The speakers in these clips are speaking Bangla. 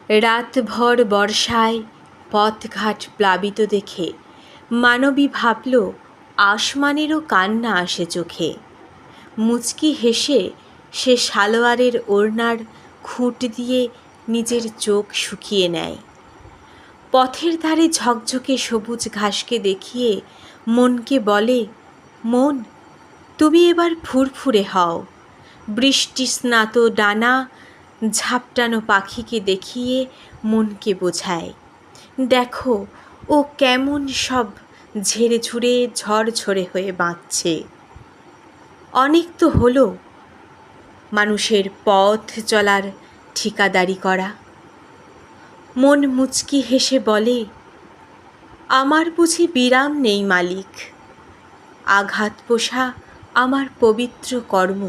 রাতভর বর্ষায় পথঘাট প্লাবিত দেখে মানবী ভাবল আসমানেরও কান্না আসে চোখে। মুচকি হেসে সে সালোয়ারের ওড়নার খুঁট দিয়ে নিজের চোখ শুকিয়ে নেয়। পথের ধারে ঝকঝকে সবুজ ঘাসকে দেখিয়ে মনকে বলে, মন তুমি এবার ফুরফুরে হও। বৃষ্টি স্নাত ডানা ঝাপটানো পাখিকে দেখিয়ে মনকে বোঝায়, দেখো ও কেমন সব ঝেড়ে ঝুড়ে ঝরঝরে হয়ে বাঁচছে। অনেক তো হলো মানুষের পথ চলার ঠিকাদারি করা। মন মুচকি হেসে বলে, আমার বুঝি বিরাম নেই মালিক। আঘাত পোষা আমার পবিত্র কর্ম,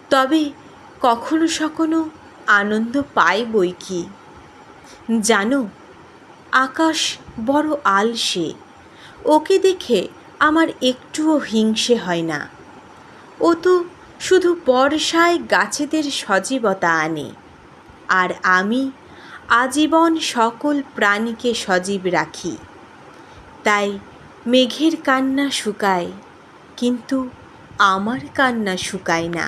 তবে কখনো সখনো আনন্দ পাই বই কি। জানো, আকাশ বড় আলসে, ওকে দেখে আমার একটুও হিংসে হয় না। ও তো শুধু বর্ষায় গাছেদের সজীবতা আনে, আর আমি আজীবন সকল প্রাণীকে সজীব রাখি। তাই মেঘের কান্না শুকায়, কিন্তু আমার কান্না শুকায় না।